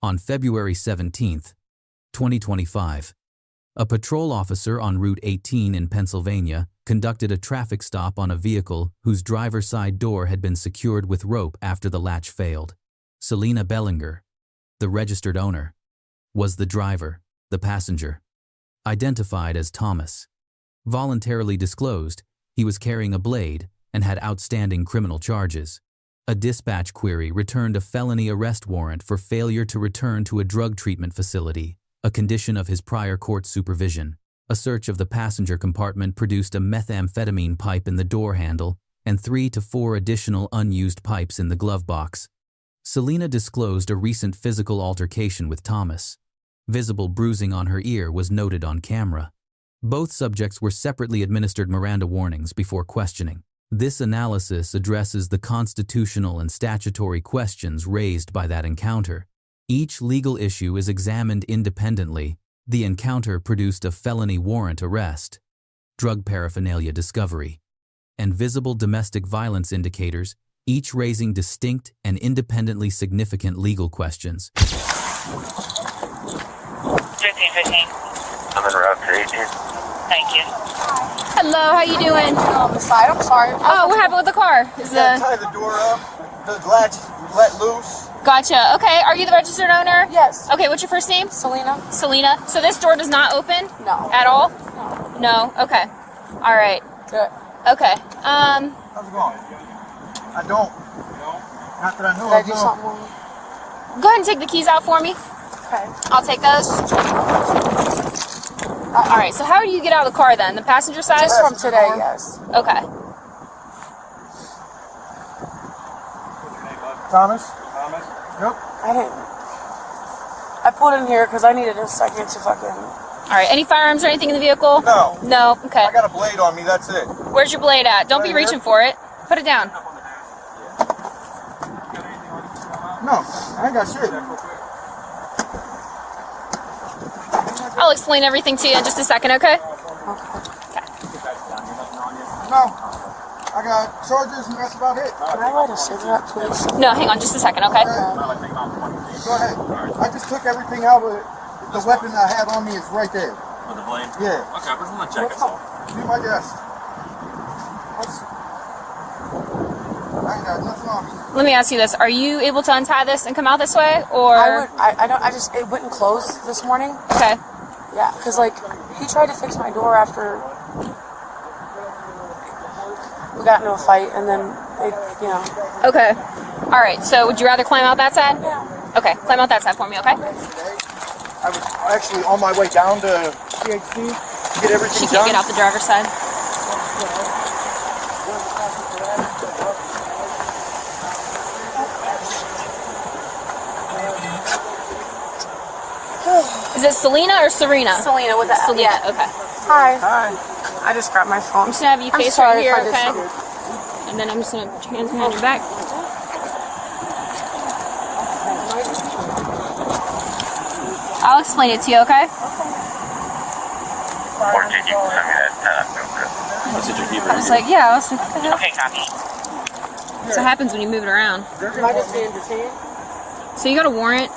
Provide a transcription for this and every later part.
On February 17, 2025, a patrol officer on Route 18 in Pennsylvania conducted a traffic stop on a vehicle whose driver's side door had been secured with rope after the latch failed. Selena Bellinger, the registered owner, was the driver. The passenger, identified as Thomas, voluntarily disclosed he was carrying a blade and had outstanding criminal charges. A dispatch query returned a felony arrest warrant for failure to return to a drug treatment facility, a condition of his prior court supervision. A search of the passenger compartment produced a methamphetamine pipe in the door handle and 3 to 4 additional unused pipes in the glove box. Selena disclosed a recent physical altercation with Thomas. Visible bruising on her ear was noted on camera. Both subjects were separately administered Miranda warnings before questioning. This analysis addresses the constitutional and statutory questions raised by that encounter. Each legal issue is examined independently. The encounter produced a felony warrant arrest, drug paraphernalia discovery, and visible domestic violence indicators, each raising distinct and independently significant legal questions. 1515. I'm en route to 18. Thank you. Hello, how you doing? On the side, I'm sorry. Oh, what happened with the car? Tie the door up, the latch let loose. Gotcha. Okay, are you the registered owner? Yes. Okay, what's your first name? Selena? Selena. So this door does not open? No. At all? No. No? Okay. All right. Good. Okay. How's it going? I don't. Not that I know Did I of. do No. something wrong? Go ahead and take the keys out for me. Okay. I'll take those. All right, so how do you get out of the car then? The passenger side? Just from today, yes. Okay. Thomas? Yep. I pulled in here because I needed a second to fucking... All right, any firearms or anything in the vehicle? No. No? Okay. I got a blade on me, that's it. Where's your blade at? Don't be Right reaching here. for it. Put it down. No, I ain't got shit. I'll explain everything to you in just a second, okay? No. I got charges and that's about it. Can I light a cigarette, please? No, hang on just a second, okay? Go ahead. I just took everything out of it. The weapon I had on me is right there. With the blade? Yeah. Okay, I just want to check it. Be my guest. I ain't got nothing on me. Let me ask you this. Are you able to untie this and come out this way? Or It wouldn't close this morning. Okay. Yeah, because, like, he tried to fix my door after we got into a fight, and then, Okay. All right, so would you rather climb out that side? Yeah. Okay, climb out that side for me, okay? I was actually on my way down to CHC to get everything She done. can't get out the driver's side. Is it Selena or Serena? Selena with the Selena, yeah. okay. Hi. I just grabbed my phone. I'm just gonna have you I'm face sorry right here, if I did okay? something. And then I'm just gonna put your hands behind your back. I'll explain it to you, okay? Or did you send me that? I was like, yeah, I was like, what the hell? Okay, copy. That's what happens when you move it around. Am I just being detained? So you got a warrant?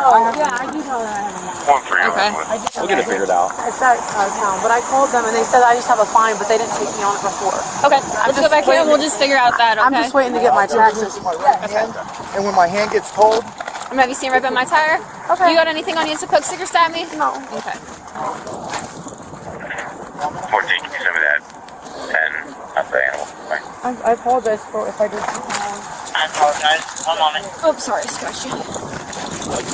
Oh, yeah, I do know that I have a warrant. One for you. Okay. We'll get it figured out. It's out of town, but I called them and they said I just have a fine, but they didn't take me on it before. Okay, let's go back here and we'll just figure out that, okay? I'm just waiting to get my taxes. My right hand, and when my hand gets cold, I'm gonna have you stand right by my tire. Okay. You got anything on you to poke stickers at me? No. Okay. 14, can you send me that? And not the animal. Right. I apologize for if I did something wrong. I apologize. One moment. Oh, sorry, scratched you.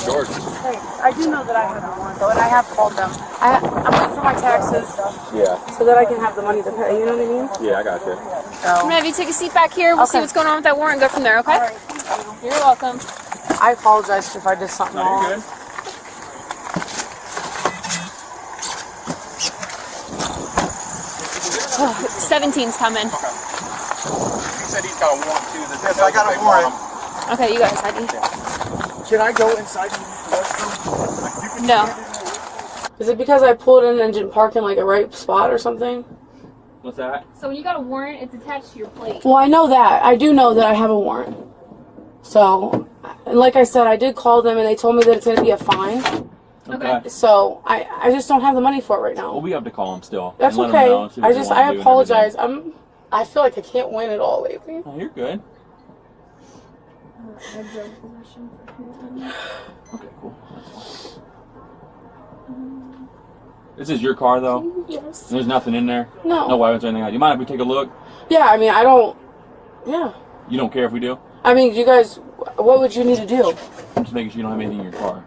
George. Hey, I do know that I have a warrant though, and I have called them. I'm waiting for my taxes Yeah. so that I can have the money to pay. You know what I mean? Yeah, I got you. I'm gonna have you take a seat back here. We'll see Okay. what's going on with that warrant and go from there, okay? You're welcome. I apologize if I did something wrong. You're good. 17's coming. He said he's got a warrant too. yes, I got a warrant. Okay, you got his ID. Can I go inside and use the restroom? No. Is it because I pulled in and didn't park in like a right spot or something? What's that? So when you got a warrant, it's attached to your plate. Well, I know that. I do know that I have a warrant. So, And like I said, I did call them and they told me that it's going to be a fine. Okay. So I just don't have the money for it right now. Well, we have to call them still. That's and let okay. them know, see what they want to do I and apologize. everything. I feel like I can't win it all lately. Oh, you're good. Okay, cool. That's fine. This is your car, though? Yes. There's nothing in there? No. No weapons or anything like that? You mind if we take a look? Yeah, I mean, I don't... Yeah. You don't care if we do? I mean, you guys... What would you need to do? I'm just making sure you don't have anything in your car.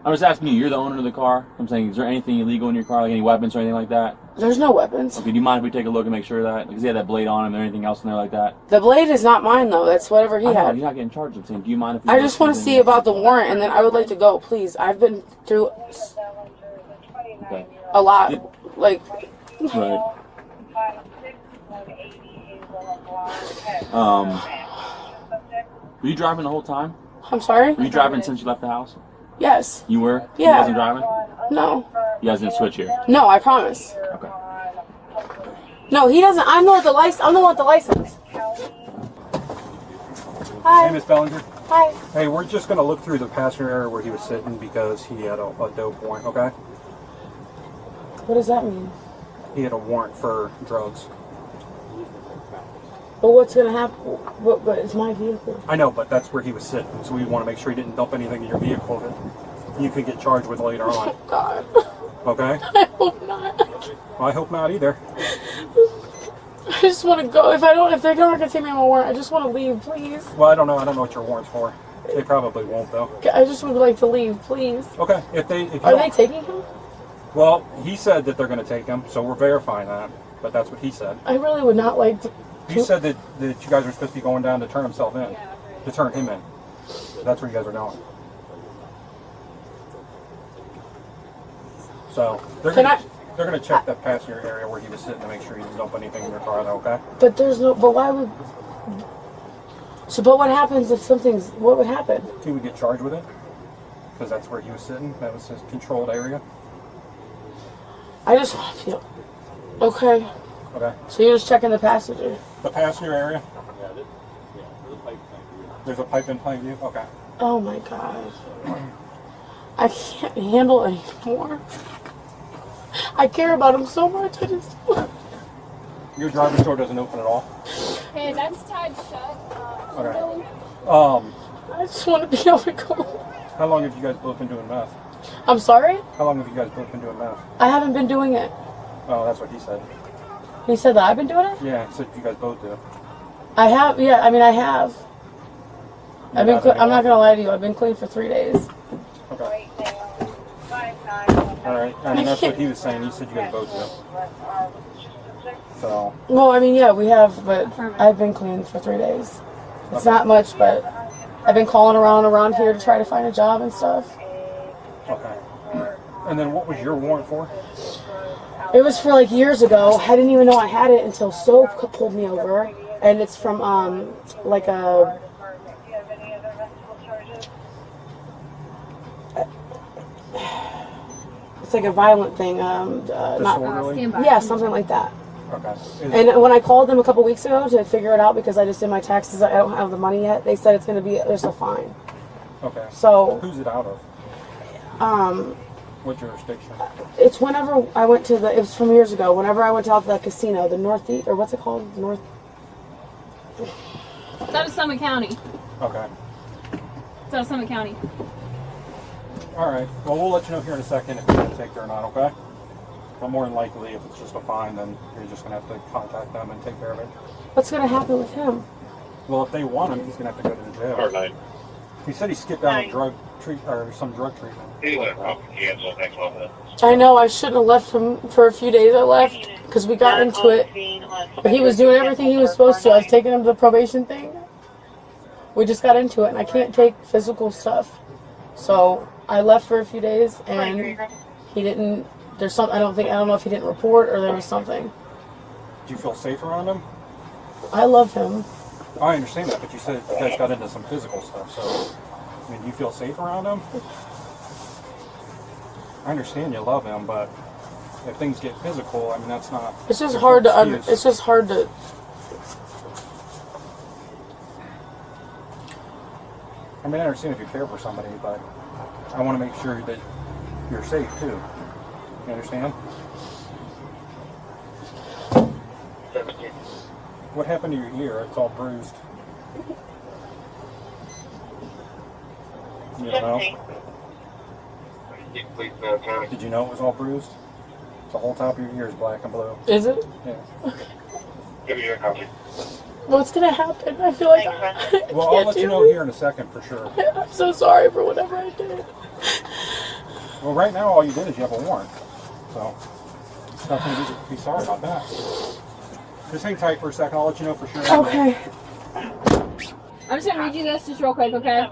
I'm just asking you, you're the owner of the car. I'm saying, is there anything illegal in your car, like any weapons or anything like that? There's no weapons. Okay, do you mind if we take a look and make sure of that? Because he had that blade on him, or anything else in there like that? The blade is not mine, though. That's whatever he I know, had. you're not getting charged with anything. Do you mind if we I look just want to something? see about the warrant, and then I would like to go, please. I've been through Okay. a lot. Like, Right. Were you driving the whole time? I'm sorry? Were you driving since you left the house? Yes. You were? Yeah. You wasn't driving? No. You guys didn't switch here? No, I promise. Okay. No, he doesn't. I'm the one with the license. Hi. Hey, Miss Bellinger. Hi. Hey, we're just going to look through the passenger area where he was sitting because he had a dope warrant, okay? What does that mean? He had a warrant for drugs. But what's going to happen? But it's my vehicle. I know, but that's where he was sitting, so we want to make sure he didn't dump anything in your vehicle that you could get charged with later on, Oh, God. okay? I hope not. Well, I hope not either. I just want to go. If they're not going to take me on my warrant, I just want to leave, please. Well, I don't know what your warrant's for. They probably won't, though. I just would like to leave, please. Okay, if you Are they don't- taking him? Well, he said that they're going to take him, so we're verifying that, but that's what he said. I really would not like to. He said that you guys are supposed to be going down to turn him in. That's where you guys are going. So they're gonna check that passenger area where he was sitting to make sure he didn't dump anything in your car, though. Okay. But there's no. But why would? So, but what happens if something's? What would happen? He would get charged with it because that's where he was sitting. That was his controlled area. I just want to feel. Okay. Okay. So you're just checking the passenger. The passenger area. There's a pipe in plain view. Okay. Oh my God. I can't handle it anymore. I care about him so much. I just. Your driving door doesn't open at all. Hey, that's tied shut. Okay. I just want to be able to go. How long have you guys both been doing meth? I'm sorry? How long have you guys both been doing meth? I haven't been doing it. Oh, that's what he said. He said that I've been doing it? Yeah, he said you guys both do. I have, yeah, I mean, I have. You haven't I'm not going to lie to you, I've been clean for 3 days. Okay. Alright, I mean, that's what he was saying. He said you guys both do. So, Well, I mean, yeah, we have, but I've been clean for 3 days. It's not much, but I've been calling around here to try to find a job and stuff. okay. And then what was your warrant for? It was for like years ago. I didn't even know I had it until Stowe pulled me over. And it's from, like a... It's like a violent thing. Disorderly? Yeah, something like that. Okay. And when I called them a couple weeks ago to figure it out because I just did my taxes, I don't have the money yet. They said it's going to be there's a fine. Okay. So Who's it out of? What jurisdiction? It's whenever I went to it was from years ago. Whenever I went out to the casino, the Northeast or what's it called? It's out of Summit County. Okay. It's out of Summit County. Alright. Well, we'll let you know here in a second if you're going to take it or not, okay? But more than likely, if it's just a fine, then you're just going to have to contact them and take care of it. What's going to happen with him? Well, if they want him, he's going to have to go to the jail. Hard night. He said he skipped out on some drug treatment. He went off the cancel next month. I know I shouldn't have left him for a few days. I left because we got into it. But he was doing everything he was supposed to. I was taking him to the probation thing. We just got into it, and I can't take physical stuff. So I left for a few days, and he didn't. There's something I don't know if he didn't report or there was something. Do you feel safe around him? I love him. I understand that, but you said you guys got into some physical stuff, so I mean, you feel safe around him? I understand you love him, but if things get physical, I mean, that's not. It's just hard to. It's just hard to. I mean, I understand if you care for somebody, but I want to make sure that you're safe too. You understand? What happened to your ear? It's all bruised. You don't know? Did you know it was all bruised? The whole top of your ear is black and blue. Is it? Yeah. What's gonna happen? I feel like Well, I'll let you know here in a second for sure. I'm so sorry for whatever I did. Well, right now all you did is you have a warrant. So, there's nothing to be sorry about that. Just hang tight for a second. I'll let you know for sure. Okay. I'm just gonna read you this just real quick, okay?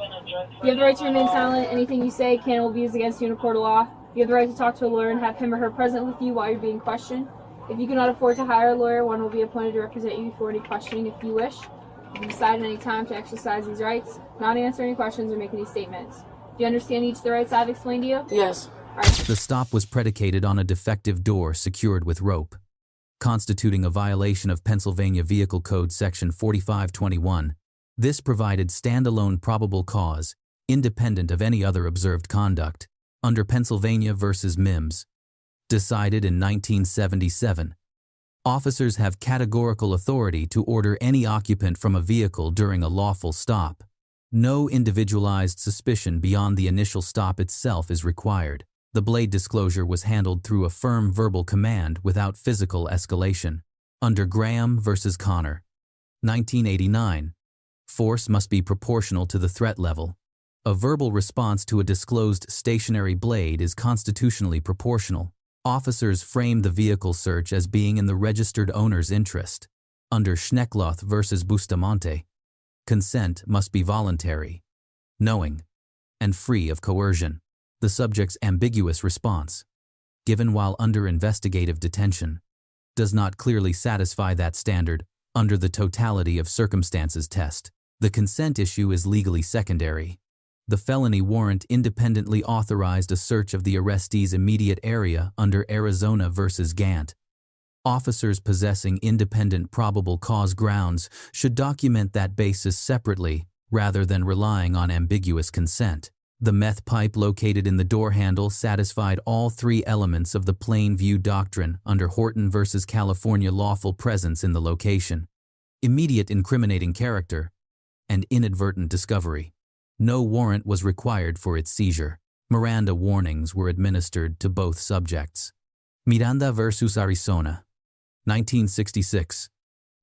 You have the right to remain silent. Anything you say can will be used against you in a court of law. You have the right to talk to a lawyer and have him or her present with you while you're being questioned. If you cannot afford to hire a lawyer, one will be appointed to represent you before any questioning if you wish. You can decide at any time to exercise these rights, not answer any questions or make any statements. Do you understand each of the rights I've explained to you? Yes. All right. The stop was predicated on a defective door secured with rope, constituting a violation of Pennsylvania Vehicle Code Section 4521. This provided standalone probable cause, independent of any other observed conduct, under Pennsylvania v. Mims, decided in 1977. Officers have categorical authority to order any occupant from a vehicle during a lawful stop. No individualized suspicion beyond the initial stop itself is required. The blade disclosure was handled through a firm verbal command without physical escalation. Under Graham v. Connor, 1989, force must be proportional to the threat level. A verbal response to a disclosed stationary blade is constitutionally proportional. Officers frame the vehicle search as being in the registered owner's interest. Under Schneckloth v. Bustamonte, consent must be voluntary, knowing, and free of coercion. The subject's ambiguous response, given while under investigative detention, does not clearly satisfy that standard under the totality of circumstances test. The consent issue is legally secondary. The felony warrant independently authorized a search of the arrestee's immediate area under Arizona v. Gant. Officers possessing independent probable cause grounds should document that basis separately rather than relying on ambiguous consent. The meth pipe located in the door handle satisfied all three elements of the plain view doctrine under Horton v. California: lawful presence in the location, immediate incriminating character, and inadvertent discovery. No warrant was required for its seizure. Miranda warnings were administered to both subjects. Miranda v. Arizona, 1966,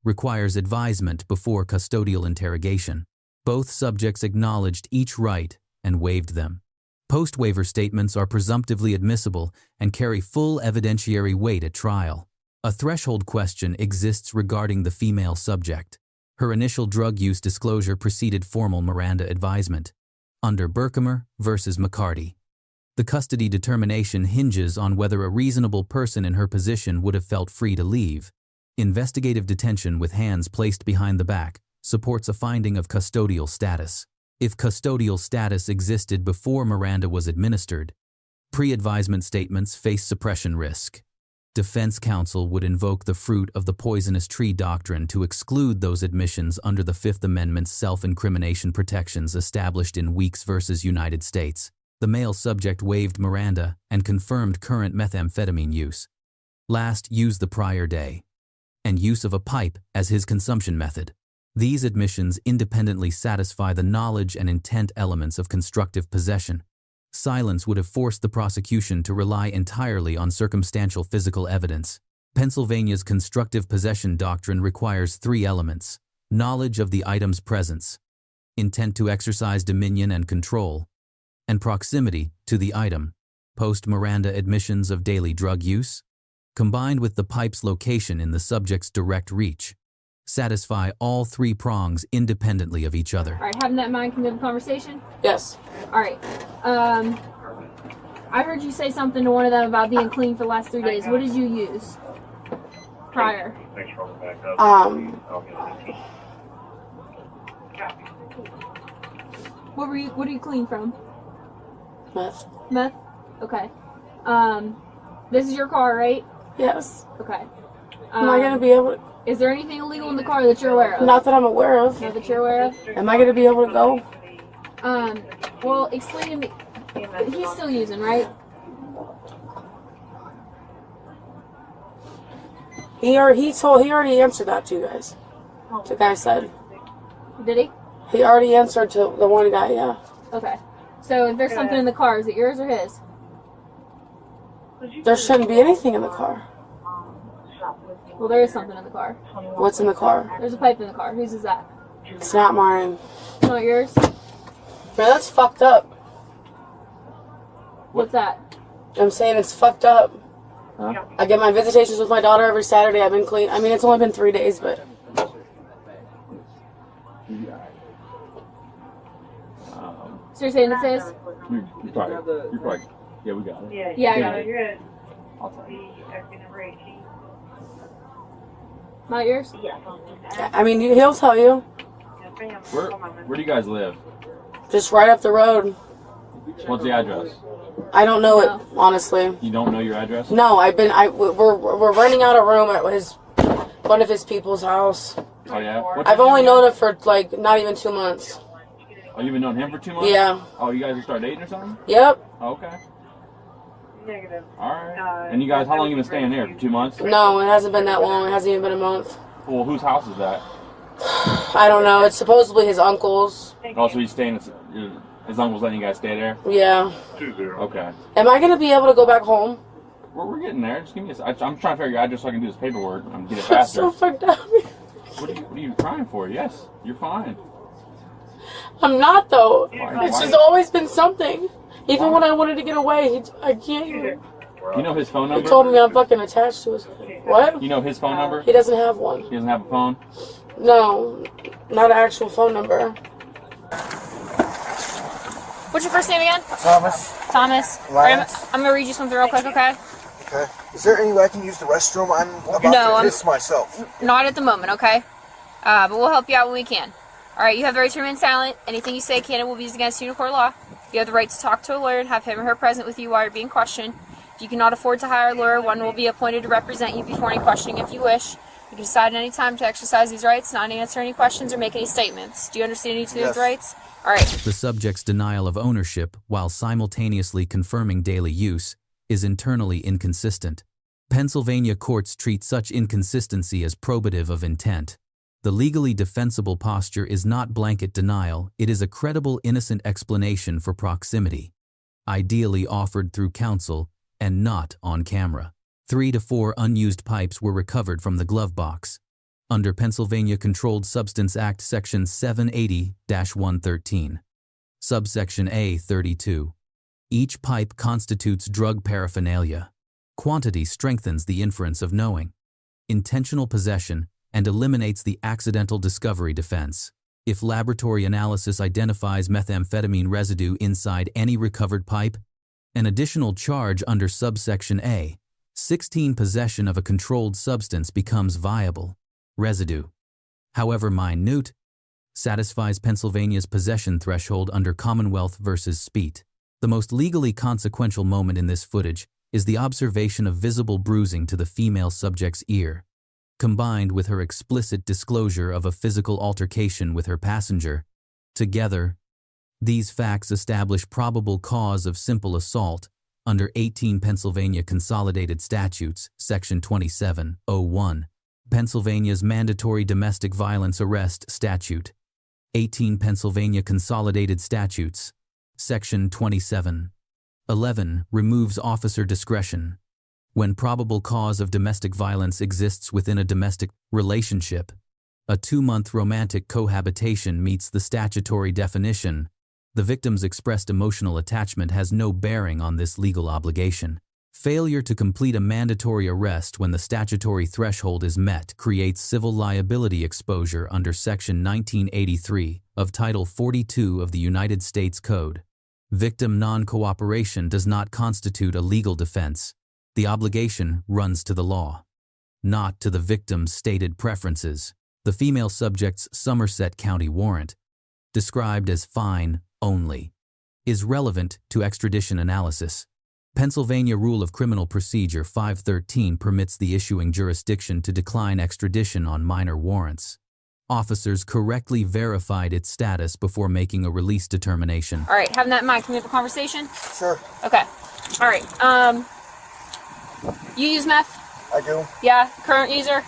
requires advisement before custodial interrogation. Both subjects acknowledged each right and waived them. Post-waiver statements are presumptively admissible and carry full evidentiary weight at trial. A threshold question exists regarding the female subject. Her initial drug use disclosure preceded formal Miranda advisement. Under Berkemer v. McCarty, the custody determination hinges on whether a reasonable person in her position would have felt free to leave. Investigative detention with hands placed behind the back supports a finding of custodial status. If custodial status existed before Miranda was administered, pre-advisement statements face suppression risk. Defense counsel would invoke the fruit of the poisonous tree doctrine to exclude those admissions under the Fifth Amendment's self-incrimination protections established in Weeks v. United States. The male subject waived Miranda and confirmed current methamphetamine use. Last used the prior day, and use of a pipe as his consumption method. These admissions independently satisfy the knowledge and intent elements of constructive possession. Silence would have forced the prosecution to rely entirely on circumstantial physical evidence. Pennsylvania's constructive possession doctrine requires three elements: knowledge of the item's presence, intent to exercise dominion and control, and proximity to the item. Post-Miranda admissions of daily drug use, combined with the pipe's location in the subject's direct reach, satisfy all three prongs independently of each other. All right, having that in mind, can we have a conversation? Yes. All right. I heard you say something to one of them about being clean for the last 3 days. What did you use prior? What are you clean from? Meth. Meth? Okay. This is your car, right? Yes. Okay. Am I gonna be able to? Is there anything illegal in the car that you're aware of? Not that I'm aware of. Not that you're aware of? Am I gonna be able to go? Well, explain to me. He's still using, right? He already answered that to you guys. The guy said. Did he? He already answered to the one guy, yeah. Okay. So if there's something in the car, is it yours or his? There shouldn't be anything in the car. Well, there is something in the car. What's in the car? There's a pipe in the car. Whose is that? It's not mine. It's not yours? Man, that's fucked up. What's that? I'm saying it's fucked up. Huh? I get my visitations with my daughter every Saturday. I've been clean. I mean, it's only been 3 days, but... So you're saying it's his? You're probably, yeah, we got it. Yeah, I got it. Good. I'll tell you. Not yours? I mean, he'll tell you. Where do you guys live? Just right up the road. What's the address? I don't know it, honestly. You don't know your address? No, we're renting out a room at one of his people's house. Oh, yeah? I've only known it for, like, not even 2 months. Oh, you've been knowing him for 2 months? Yeah. Oh, you guys start dating or something? Yep. Oh, okay. Negative. Alright. And you guys, how long you been staying there? For 2 months? No, it hasn't been that long. It hasn't even been a month. Well, whose house is that? I don't know. It's supposedly his uncle's. Oh, so he's staying, his uncle's letting you guys stay there? Yeah. Okay. Am I going to be able to go back home? We're getting there. Just give me I'm trying to figure your address so I can do this paperwork and get it faster. I'm so fucked up. What are you crying for? Yes, you're fine. I'm not, though. Why? It's just always been something. Even when I wanted to get away, I can't even. You know his phone He number? told me I'm fucking attached to his... What? You know his phone number? He doesn't have one. He doesn't have a phone? No, not an actual phone number. What's your first name again? Thomas. Thomas. Lance. I'm going to read you something real quick, okay? Okay. Is there any way I can use the restroom? I'm about to piss myself. Not at the moment, okay? But we'll help you out when we can. Alright, you have the right to remain silent. Anything you say can and will be used against you in a court of law. You have the right to talk to a lawyer and have him or her present with you while you're being questioned. If you cannot afford to hire a lawyer, one will be appointed to represent you before any questioning if you wish. You can decide at any time to exercise these rights, not answer any questions or make any statements. Do you understand each of these rights? Alright. The subject's denial of ownership, while simultaneously confirming daily use, is internally inconsistent. Pennsylvania courts treat such inconsistency as probative of intent. The legally defensible posture is not blanket denial, it is a credible innocent explanation for proximity, ideally offered through counsel and not on camera. 3 to 4 unused pipes were recovered from the glove box. Under Pennsylvania Controlled Substance Act Section 780-113, subsection A 32. Each pipe constitutes drug paraphernalia. Quantity strengthens the inference of knowing, intentional possession, and eliminates the accidental discovery defense. If laboratory analysis identifies methamphetamine residue inside any recovered pipe, an additional charge under subsection A, 16 possession of a controlled substance becomes viable. Residue, however minute, satisfies Pennsylvania's possession threshold under Commonwealth v. Speet. The most legally consequential moment in this footage is the observation of visible bruising to the female subject's ear. Combined with her explicit disclosure of a physical altercation with her passenger, together, these facts establish probable cause of simple assault under 18 Pennsylvania Consolidated Statutes, Section 2701, Pennsylvania's Mandatory Domestic Violence Arrest Statute, 18 Pennsylvania Consolidated Statutes, Section 2711, removes officer discretion. When probable cause of domestic violence exists within a domestic relationship, a 2-month romantic cohabitation meets the statutory definition. The victim's expressed emotional attachment has no bearing on this legal obligation. Failure to complete a mandatory arrest when the statutory threshold is met creates civil liability exposure under Section 1983 of Title 42 of the United States Code. Victim non-cooperation does not constitute a legal defense. The obligation runs to the law, not to the victim's stated preferences. The female subject's Somerset County warrant, described as fine only, is relevant to extradition analysis. Pennsylvania Rule of Criminal Procedure 513 permits the issuing jurisdiction to decline extradition on minor warrants. Officers correctly verified its status before making a release determination. All right, having that in mind, can we have a conversation? Sure. Okay. All right. You use meth? I do. Yeah. Current user?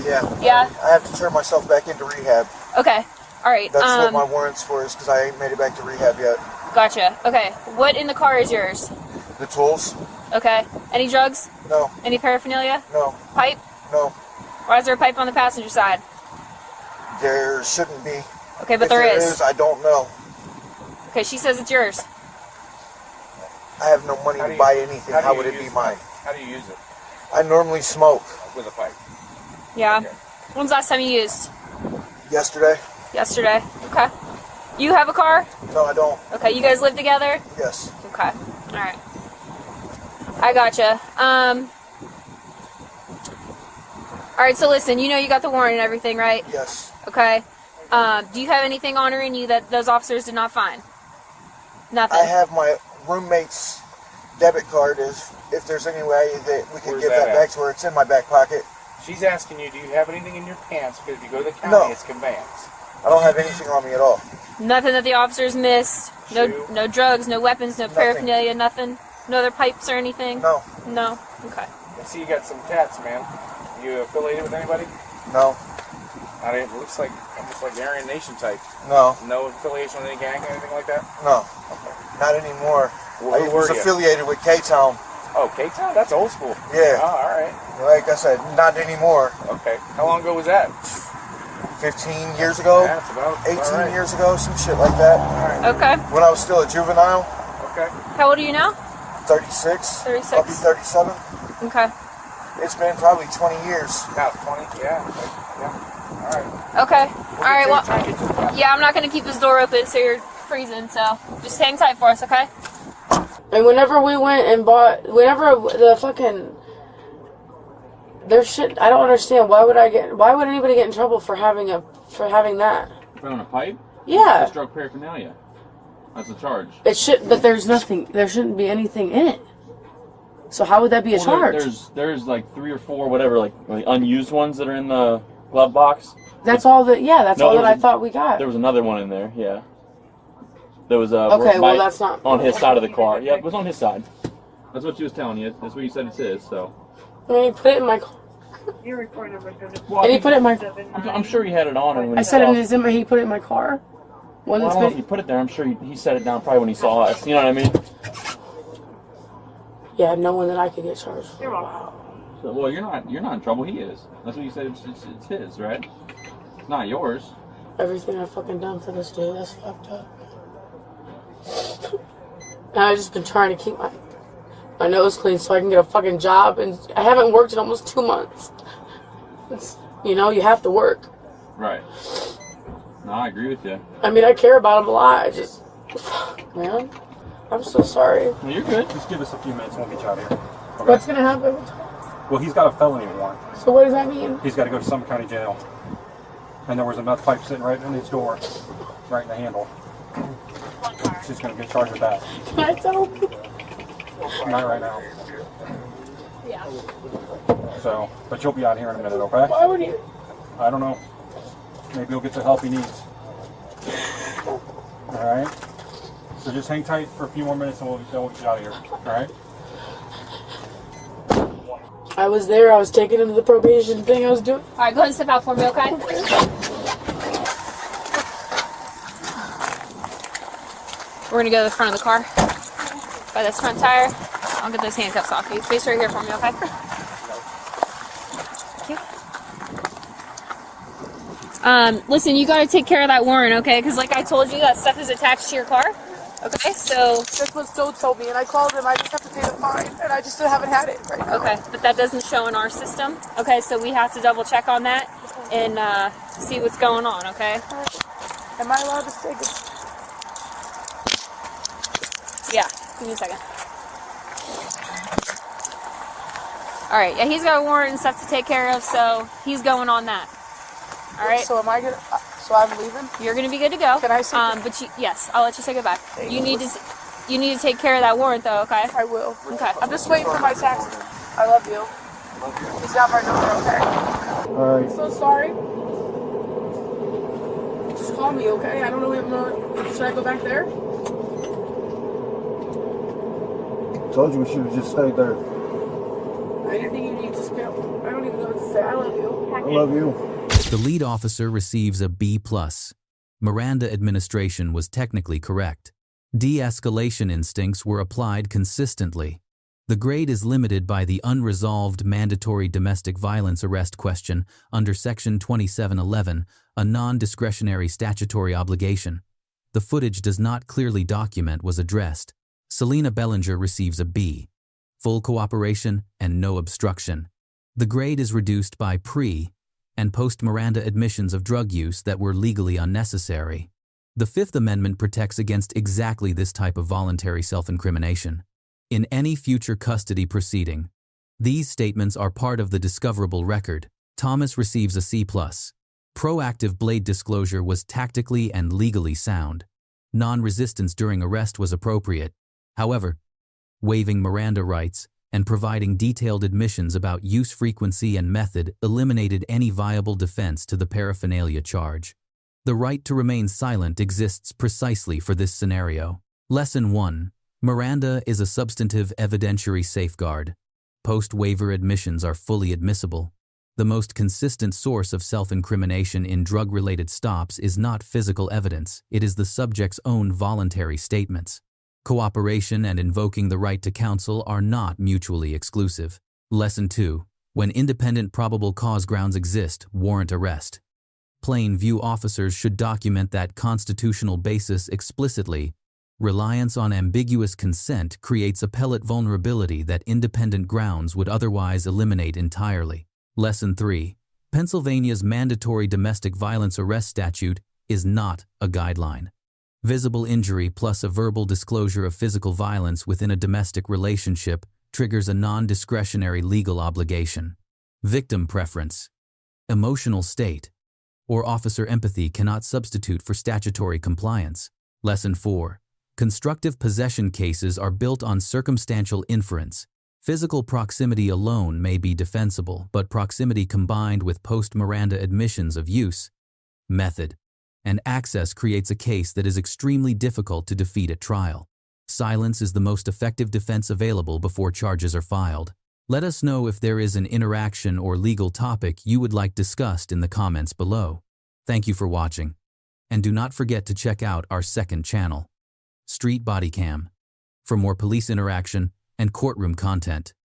Yeah. Yeah. I have to turn myself back into rehab. Okay. All right. That's what my warrant's for, is because I ain't made it back to rehab yet. Gotcha. Okay. What in the car is yours? The tools? Okay. Any drugs? No. Any paraphernalia? No. Pipe? No. Why is there a pipe on the passenger side? There shouldn't be. Okay, but If there is. is, I don't know. Okay, she says it's yours. I have no money to buy anything. How would it be mine? How do you use it? I normally smoke. With a pipe. Yeah. When's the last time you used? Yesterday? Yesterday. Okay. You have a car? No, I don't. Okay, you guys live together? Yes. Okay. Alright. I gotcha. Alright, so listen, you know you got the warrant and everything, right? Yes. Okay. Do you have anything honoring you that those officers did not find? Nothing. I have my roommate's debit card. If there's any way that we could Where's give that that at? back to her, it's in my back pocket. She's asking you, do you have anything in your pants? Because if you go to the county, No. it's conveyance. I don't have anything on me at all. Nothing that the officers missed? No Shoe? no drugs, no weapons, no Nothing. paraphernalia, nothing? No other pipes or anything? No. No? Okay. I see you got some tats, man. You affiliated with anybody? No. It looks like almost like Aryan Nation type. No. No affiliation with any gang or anything like that? No. Not anymore. Well, I who was were you? affiliated with K-Town. Oh, K-Town? That's old school. Yeah. Oh, alright. Like I said, not anymore. Okay. How long ago was that? 15 years ago, Yeah, it's about 18 alright. years ago, some shit like that. Alright. Okay. When I was still a juvenile, Okay. How old are you now? 36. 36. I'll be 37. Okay. It's been probably 20 years. About 20? Yeah. Alright. Okay. Alright, well, Try and get to the county. yeah, I'm not going to keep this door open so you're freezing, so just hang tight for us, okay? And whenever we went and bought, whenever the fucking, there's shit, I don't understand. Why would anybody get in trouble for having that? Found a pipe? Yeah. Just drug paraphernalia. That's a charge. It should, but there shouldn't be anything in it. So how would that be a charge? There's like 3 or 4 whatever like unused ones that are in the glove box. That's all that. Yeah, that's No, all there that I was- thought we got. There was another one in there. Yeah. There was Okay, well that's not on his side of the car. Yeah, it was on his side. That's what she was telling you. That's what you said it is. So. I mean, he put it in my car. Your report number is going to Well, And he put it in my. I'm sure he had it on. And when I he said saw, it in his. He put it in my car. One Well, I that's don't know if been. he put it there. I'm sure he set it down probably when he saw us. You know what I mean? Yeah, no one that I could get charged for. welcome. So, well, you're not in trouble. He is. That's what you said. It's his, right? It's not yours. Everything I've fucking done for this dude, that's fucked up. And I've just been trying to keep my nose clean so I can get a fucking job, and I haven't worked in almost 2 months. You have to work. Right. No, I agree with you. I mean, I care about him a lot. I just, fuck, man. I'm so sorry. Well, you're good. Just give us a few minutes and we'll get you out of here. Okay? What's gonna happen? Well, he's got a felony warrant. So what does that mean? He's got to go to Summit County Jail. And there was a meth pipe sitting right in his door, right in the handle. She's going to get charged with that. Can I tell him? Not right now. Yeah. So, but you'll be out here in a minute, okay? Why would you? I don't know. Maybe he'll get the help he needs. Alright? So just hang tight for a few more minutes and we'll get you out of here. Alright? I was there. I was taking him to the probation thing I was doing. Alright, go ahead and step out for me, okay? We're gonna go to the front of the car. By this front tire. I'll get those handcuffs off you. Face right here for me, okay? Thank you. Listen, you gotta take care of that warrant, okay? Because like I told you, that stuff is attached to your car. Okay, so... That's what Stowe told me, and I called him. I just have to pay the fine, and I just haven't had it right now. Okay, but that doesn't show in our system. Okay, so we have to double check on that and see what's going on, okay? Am I allowed to stay? Yeah, give me a second. Alright, yeah, he's got a warrant and stuff to take care of, so he's going on that. Alright? So am I gonna? So I'm leaving. You're gonna be good to go. Can I say but yes, I'll let you say goodbye. You need to take care of that warrant though, okay? I will. Okay. I'm just waiting for my taxi. I love you. He's got my number, okay? Alright. So sorry. call me, okay? I don't know. Should I go back there? Told you we should have just stayed there. Anything you need, just go. I don't even know what to say. I love you. I love you. The lead officer receives a B+. Miranda administration was technically correct. De-escalation instincts were applied consistently. The grade is limited by the unresolved mandatory domestic violence arrest question under Section 2711, a non-discretionary statutory obligation. The footage does not clearly document was addressed. Selena Bellinger receives a B. Full cooperation and no obstruction. The grade is reduced by pre- and post-Miranda admissions of drug use that were legally unnecessary. The Fifth Amendment protects against exactly this type of voluntary self-incrimination. In any future custody proceeding, these statements are part of the discoverable record. Thomas receives a C+. Proactive blade disclosure was tactically and legally sound. Non-resistance during arrest was appropriate. However, waiving Miranda rights and providing detailed admissions about use frequency and method eliminated any viable defense to the paraphernalia charge. The right to remain silent exists precisely for this scenario. Lesson 1. Miranda is a substantive evidentiary safeguard. Post-waiver admissions are fully admissible. The most consistent source of self-incrimination in drug-related stops is not physical evidence, it is the subject's own voluntary statements. Cooperation and invoking the right to counsel are not mutually exclusive. Lesson 2. When independent probable cause grounds exist, warrant arrest. Plain view officers should document that constitutional basis explicitly. Reliance on ambiguous consent creates appellate vulnerability that independent grounds would otherwise eliminate entirely. Lesson 3. Pennsylvania's mandatory domestic violence arrest statute is not a guideline. Visible injury plus a verbal disclosure of physical violence within a domestic relationship triggers a non-discretionary legal obligation. Victim preference, emotional state, or officer empathy cannot substitute for statutory compliance. Lesson 4. Constructive possession cases are built on circumstantial inference. Physical proximity alone may be defensible, but proximity combined with post-Miranda admissions of use, method, and access creates a case that is extremely difficult to defeat at trial. Silence is the most effective defense available before charges are filed. Let us know if there is an interaction or legal topic you would like discussed in the comments below. Thank you for watching. And do not forget to check out our second channel, Street Bodycam, for more police interaction and courtroom content.